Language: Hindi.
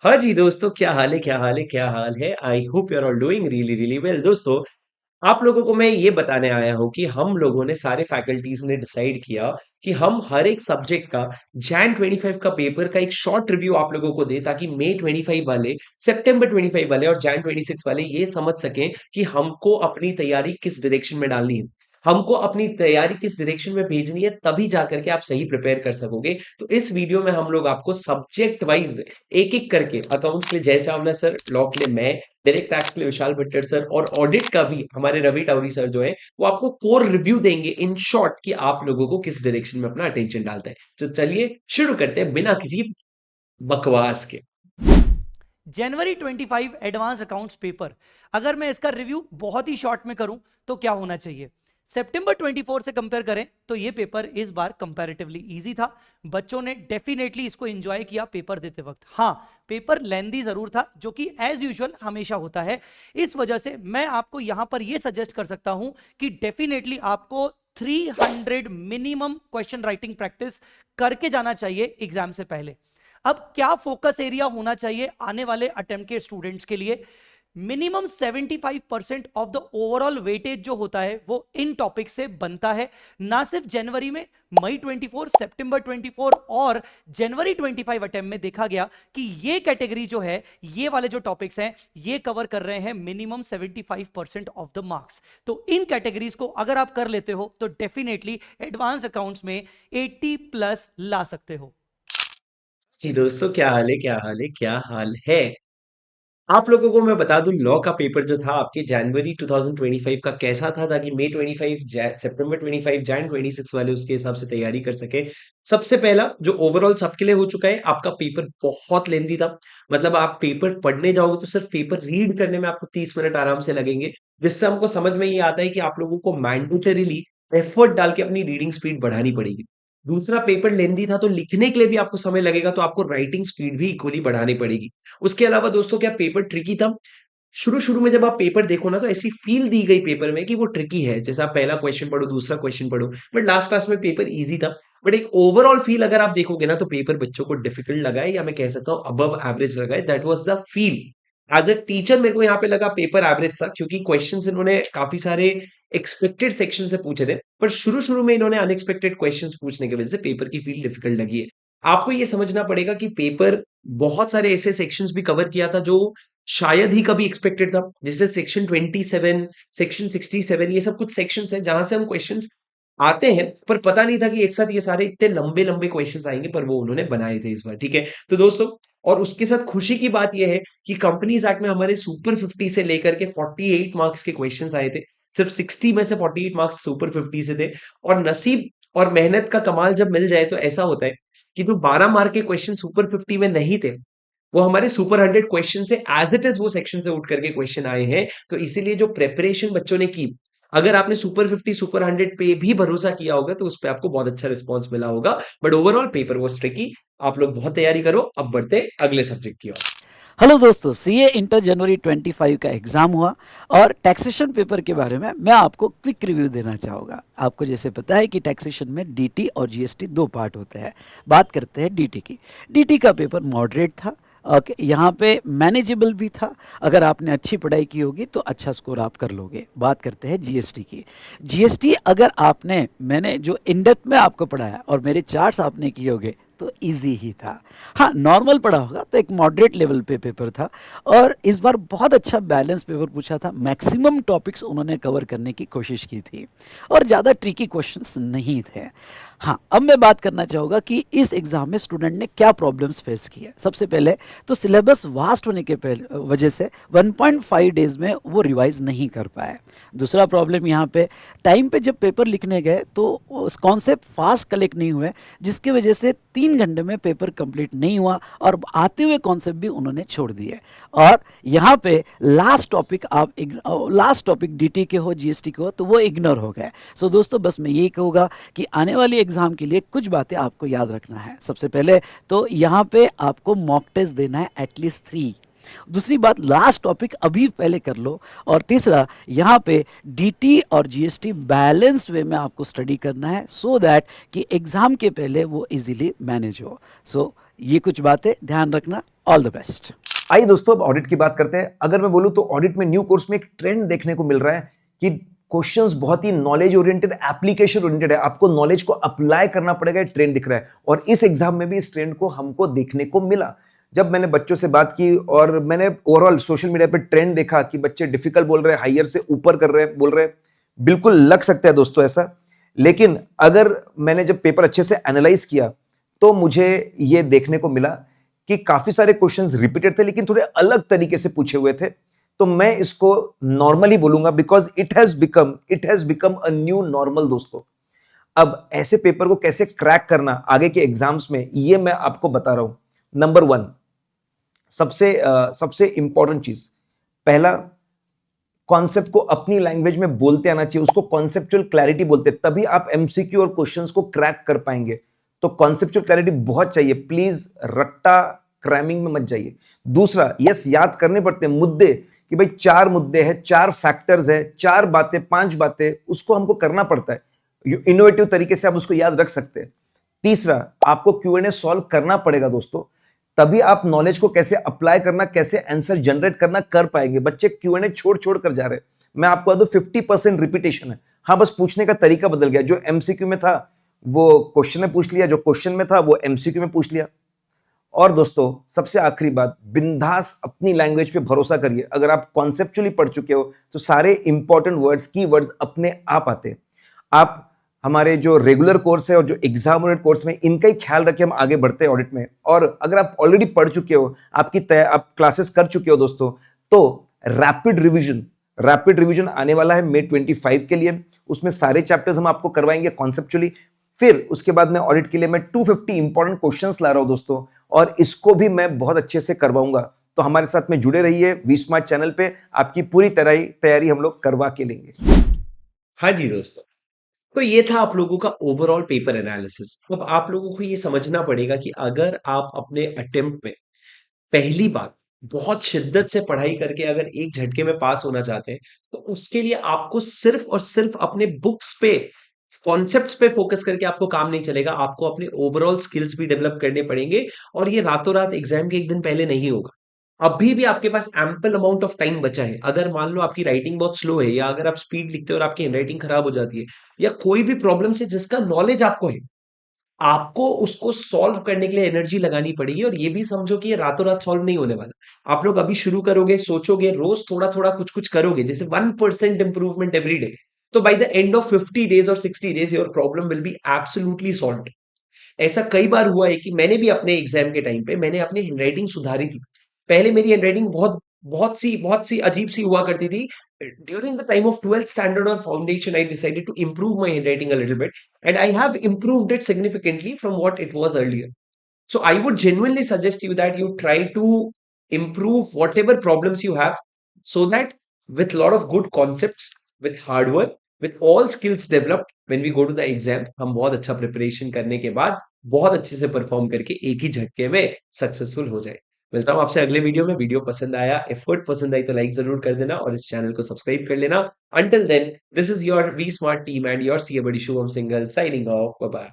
हाँ जी दोस्तों, क्या हाल है? क्या हाल है? क्या हाल है? I hope you are all doing really really well. दोस्तों, आप लोगों को मैं ये बताने आया हूँ कि हम लोगों ने सारे फैकल्टीज ने डिसाइड किया कि हम हर एक सब्जेक्ट का जैन 25 का पेपर का एक शॉर्ट रिव्यू आप लोगों को दे, ताकि मई 25 वाले, सितंबर 25 वाले और जैन 26 वाले ये समझ सकें कि हमको अपनी तैयारी किस डायरेक्शन में डालनी है, हमको अपनी तैयारी किस डायरेक्शन में भेजनी है, तभी जाकर के आप सही प्रिपेयर कर सकोगे। तो इस वीडियो में हम लोग आपको सब्जेक्ट वाइज एक एक करके, अकाउंट्स के लिए जय चावला सर, लॉ के लिए मैं, डायरेक्ट टैक्स के लिए विशाल भट्टर सर और ऑडिट का भी हमारे रवि टावरी सर जो है, वो आपको कोर रिव्यू देंगे इन शॉर्ट कि आप लोगों को किस डायरेक्शन में अपना अटेंशन डालता है। तो चलिए शुरू करते हैं बिना किसी बकवास के। जनवरी 25 एडवांस अकाउंट्स पेपर। अगर मैं इसका रिव्यू बहुत ही शॉर्ट में करूं तो क्या होना चाहिए? सितंबर 24 से कंपेयर करें तो ये पेपर इस बार कंपैरेटिवली इजी था। बच्चों ने डेफिनेटली इसको एंजॉय किया पेपर देते वक्त। हाँ, पेपर लेंदी जरूर था, जो कि एज यूजुअल हमेशा होता है। इस वजह से मैं आपको यहां पर यह सजेस्ट कर सकता हूं कि डेफिनेटली आपको 300 मिनिमम क्वेश्चन राइटिंग प्रैक्टिस करके जाना चाहिए एग्जाम से पहले। अब क्या फोकस एरिया होना चाहिए आने वाले अटेम्प्ट के स्टूडेंट्स के लिए? Minimum 75% of the overall weightage जो होता है वो इन टॉपिक से बनता है। ना सिर्फ जनवरी में, मई 24, सितंबर 24 और जनवरी 25 अटेम्प्ट में देखा गया कि ये कैटेगरी जो है, ये वाले जो टॉपिक्स हैं, ये कवर कर रहे हैं मिनिमम 75% ऑफ द मार्क्स। तो इन कैटेगरीज को अगर आप कर लेते हो तो डेफिनेटली एडवांस अकाउंट्स में 80 प्लस ला सकते हो। जी दोस्तों, क्या हाल है? क्या हाल है? क्या हाल है? आप लोगों को मैं बता दूं, लॉ का पेपर जो था आपके जनवरी 2025 का कैसा था, ताकि मई 25, सितंबर 25, जैन 26 वाले उसके हिसाब से तैयारी कर सके। सबसे पहला जो ओवरऑल सबके लिए हो चुका है, आपका पेपर बहुत लेंदी था। मतलब आप पेपर पढ़ने जाओगे तो सिर्फ पेपर रीड करने में आपको 30 मिनट आराम से लगेंगे, जिससे हमको समझ में ये आता है कि आप लोगों को मैंडेटरीली एफर्ट डाल के अपनी रीडिंग स्पीड बढ़ानी पड़ेगी। दूसरा, पेपर लेंदी था तो लिखने के लिए भी आपको समय लगेगा, तो आपको राइटिंग स्पीड भी इक्वली बढ़ानी पड़ेगी। उसके अलावा दोस्तों, क्या पेपर ट्रिकी था? शुरू-शुरू में जब आप पेपर देखो ना, तो ऐसी फील दी गई पेपर में कि वो ट्रिकी है। जैसे आप पहला क्वेश्चन पढ़ो, दूसरा क्वेश्चन पढ़ो, बट लास्ट-लास्ट में पेपर ईज़ी था। बट एक ओवरऑल फील अगर आप देखोगे ना, तो पेपर बच्चों को डिफिकल्ट लगा है, या मैं कह सकता हूँ अबव एवरेज लगा है। That was the feel. As a teacher मेरे को यहाँ पे लगा पेपर एवरेज था, क्योंकि क्वेश्चंस इन्होंने काफ़ी सारे एक्सपेक्टेड सेक्शन से पूछे थे। पर शुरू-शुरू में इन्होंने अनएक्सपेक्टेड क्वेश्चंस पूछने की वजह से पेपर की फील डिफिकल्ट लगी है। आपको ये समझना पड़ेगा कि पेपर बहुत सारे ऐसे सेक्शंस भी कवर किया था जो शायद ही कभी एक्सपेक्टेड था। जैसे सेक्शन 27, सेक्शन 67, ये सब कुछ सेक्शंस हैं जहां से हम क्वेश्चंस आते हैं, पर पता नहीं था कि एक साथ ये सारे इतने लंबे-लंबे क्वेश्चंस आएंगे, पर वो उन्होंने बनाए थे इस बार। ठीक है? तो दोस्तों, और उसके साथ खुशी की बात ये है कि कंपनीज एक्ट में हमारे सुपर 50 से लेकर के 48 मार्क्स के क्वेश्चंस आए थे। सिर्फ 60 में से 48 मार्क्स सुपर 50 से थे। और नसीब और मेहनत का कमाल जब मिल जाए तो ऐसा होता है कि जो 12 मार्क के क्वेश्चन सुपर 50 में नहीं थे, वो हमारे सुपर 100 क्वेश्चन से एज इट इज वो सेक्शन से उठ करके क्वेश्चन आए हैं। तो इसीलिए जो प्रेपरेशन बच्चों ने की, अगर आपने सुपर 50 सुपर 100 पे भी भरोसा किया होगा, तो उस पे आपको बहुत अच्छा रिस्पॉन्स मिला होगा। बट ओवरऑल पेपर वो ट्रिकी। आप लोग बहुत तैयारी करो। अब बढ़ते अगले सब्जेक्ट की ओर। हेलो दोस्तों, सीए इंटर जनवरी 25 का एग्ज़ाम हुआ और टैक्सेशन पेपर के बारे में मैं आपको क्विक रिव्यू देना चाहूँगा। आपको जैसे पता है कि टैक्सेशन में डीटी और जीएसटी दो पार्ट होते हैं। बात करते हैं डीटी की। डीटी का पेपर मॉडरेट था। ओके, यहाँ पे मैनेजेबल भी था। अगर आपने अच्छी पढ़ाई की होगी तो अच्छा स्कोर आप कर लोगे। बात करते हैं जीएसटी की। जीएसटी अगर आपने, मैंने जो इन डेप्थ में आपको पढ़ाया और मेरे चार्ट्स आपने किए होंगे तो इजी ही था। हाँ, नॉर्मल पढ़ा होगा तो एक मॉडरेट लेवल पे पेपर था। और इस बार बहुत अच्छा बैलेंस पेपर पूछा था। मैक्सिमम टॉपिक्स उन्होंने कवर करने की कोशिश की थी और ज़्यादा ट्रिकी क्वेश्चंस नहीं थे। हाँ, अब मैं बात करना चाहूँगा कि इस एग्ज़ाम में स्टूडेंट ने क्या प्रॉब्लम्स फेस किए। सबसे पहले तो सिलेबस वास्ट होने के वजह से 1.5 डेज में वो रिवाइज नहीं कर पाए। दूसरा प्रॉब्लम यहाँ पे, टाइम पे जब पेपर लिखने गए तो कॉन्सेप्ट फास्ट कलेक्ट नहीं हुए, जिसकी वजह से 3 घंटे में पेपर कंप्लीट नहीं हुआ और आते हुए कॉन्सेप्ट भी उन्होंने छोड़ दिए। और यहाँ पे लास्ट टॉपिक डीटी के हो, जीएसटी के हो, तो वो इग्नोर हो गए। सो दोस्तों, बस मैं यही कहूँगा कि आने वाली एग्जाम के लिए कुछ बातें आपको याद रखना है। सबसे पहले तो यहाँ पे आपको मॉक टेस्ट देना है एटलीस्ट 3। दूसरी बात, लास्ट टॉपिक अभी पहले कर लो। और तीसरा, यहाँ पे डीटी और जीएसटी बैलेंस वे में आपको स्टडी करना है, सो दैट कि एग्जाम के पहले वो इजीली मैनेज हो। सो ये कुछ बातें ध्यान रखना। All the best. आइए दोस्तों, अब ऑडिट की बात करते हैं। अगर मैं बोलूं तो ऑडिट में न्यू कोर्स में एक ट्रेंड देखने को मिल रहा है कि क्वेश्चंस बहुत ही नॉलेज ओरिएंटेड, एप्लीकेशन ओरिएंटेड है। आपको नॉलेज को अप्लाई करना पड़ेगा, ट्रेंड दिख रहा है। और इस एग्जाम में भी इस ट्रेंड को हमको देखने को मिला। जब मैंने बच्चों से बात की और मैंने ओवरऑल सोशल मीडिया पे ट्रेंड देखा कि बच्चे डिफिकल्ट बोल रहे हैं, हायर से ऊपर कर रहे हैं, बोल रहे हैं, बिल्कुल लग सकता है दोस्तों ऐसा। लेकिन अगर मैंने जब पेपर अच्छे से एनालाइज किया तो मुझे ये देखने को मिला कि काफी सारे क्वेश्चंस रिपीटेड थे, लेकिन थोड़े अलग तरीके से पूछे हुए थे। तो मैं इसको नॉर्मली बोलूंगा, because it has become a new normal दोस्तों। अब ऐसे पेपर को कैसे क्रैक करना आगे के एग्जाम्स में, ये मैं आपको बता रहा हूं। नंबर 1, सबसे इंपॉर्टेंट चीज, पहला, कॉन्सेप्ट को अपनी लैंग्वेज में बोलते आना चाहिए। उसको कॉन्सेप्चुअल क्लैरिटी बोलते हैं, तभी आप एमसीक्यू और क्वेश्चंस को क्रैक कर पाएंगे। तो कॉन्सेप्चुअल क्लैरिटी बहुत चाहिए, प्लीज रट्टा क्रैमिंग में मत जाइए। दूसरा, यस, याद करने पड़ते हैं मुद्दे, कि भाई 4 मुद्दे हैं, 4 फैक्टर्स है, 4 बातें, 5 बातें, उसको हमको करना पड़ता है। इनोवेटिव तरीके से आप उसको याद रख सकते हैं। तीसरा, आपको क्यूएनए सॉल्व करना पड़ेगा दोस्तों, तभी आप नॉलेज को कैसे अप्लाई करना, कैसे आंसर जनरेट करना कर पाएंगे। बच्चे क्यूएनए छोड़ छोड़ कर जा रहे हैं। मैं आपको बता दूं 50% रिपीटेशन है। हाँ, बस पूछने का तरीका बदल गया। जो एमसीक्यू में था वो क्वेश्चन में पूछ लिया, जो क्वेश्चन में था वो एमसीक्यू में पूछ लिया। और दोस्तों, सबसे आखिरी बात, बिंदास अपनी लैंग्वेज पे भरोसा करिए। अगर आप कॉन्सेप्चुअली पढ़ चुके हो तो सारे इंपॉर्टेंट वर्ड्स, की वर्ड्स अपने आप आते हैं। आप हमारे जो रेगुलर कोर्स है और जो एग्जाम ओरिएंटेड कोर्स में, इनका ही ख्याल रखें, हम आगे बढ़ते हैं ऑडिट में। और अगर आप ऑलरेडी पढ़ चुके हो, आप क्लासेस कर चुके हो दोस्तों, तो रैपिड रिवीजन आने वाला है May 25 के लिए। उसमें सारे चैप्टर्स हम आपको करवाएंगे कॉन्सेप्चुअली। फिर उसके बाद में ऑडिट के लिए मैं 250 इंपॉर्टेंट क्वेश्चंस ला रहा हूं दोस्तों, और इसको भी मैं बहुत अच्छे से करवाऊंगा। तो हमारे साथ में जुड़े रहिए वी स्मार्ट चैनल पे, आपकी पूरी तैयारी हम लोग करवा के लेंगे। हाँ जी दोस्तों, तो ये था आप लोगों का ओवरऑल पेपर एनालिसिस। अब आप लोगों को ये समझना पड़ेगा कि अगर आप अपने अटेम्प्ट में पहली बार बहुत शिद्दत से पढ़ाई करके अगर एक झटके में पास होना चाहते हैं, तो उसके लिए आपको सिर्फ और सिर्फ अपने बुक्स पे, कॉन्सेप्ट्स पे फोकस करके आपको काम नहीं चलेगा। आपको अपने ओवरऑल स्किल्स भी डेवलप करने पड़ेंगे, और ये रातों रात एग्जाम के एक दिन पहले नहीं होगा। अभी भी आपके पास एम्पल अमाउंट ऑफ टाइम बचा है। अगर मान लो आपकी राइटिंग बहुत स्लो है, या अगर आप स्पीड लिखते हो और आपकी हैंडराइटिंग खराब हो जाती है, या कोई भी प्रॉब्लम से जिसका नॉलेज आपको है, आपको उसको सॉल्व करने के लिए एनर्जी लगानी पड़ेगी। और ये भी समझो कि ये रातों रात सॉल्व नहीं होने वाला। आप लोग अभी शुरू करोगे, सोचोगे, रोज थोड़ा थोड़ा कुछ कुछ करोगे, जैसे 1% इंप्रूवमेंट एवरी डे, तो by the end of 50 days और 60 days your problem will be absolutely solve. ऐसा कई बार हुआ है कि मैंने भी अपने एग्जाम के टाइम पे मैंने अपनी हैंडराइटिंग सुधारी थी। पहले मेरी हैंडराइटिंग बहुत सी अजीब सी हुआ करती थी। During the time of 12th standard और foundation I decided to improve my handwriting a little bit, and I have improved it significantly from what it was earlier. So I would genuinely suggest you that you try to improve whatever problems you have, so that with lot of good concepts, with hard work, with all skills developed, when we go to the exam, हम बहुत अच्छा प्रिपरेशन करने के बाद बहुत अच्छे से परफॉर्म करके एक ही झटके में सक्सेसफुल हो जाए। मिलता हूँ आपसे अगले वीडियो में। वीडियो पसंद आया, एफर्ट पसंद आई तो लाइक जरूर कर देना, और इस चैनल को सब्सक्राइब कर लेना। Until then, this is your V Smart team and your CA Buddy Shubham Singhal signing off. Bye bye.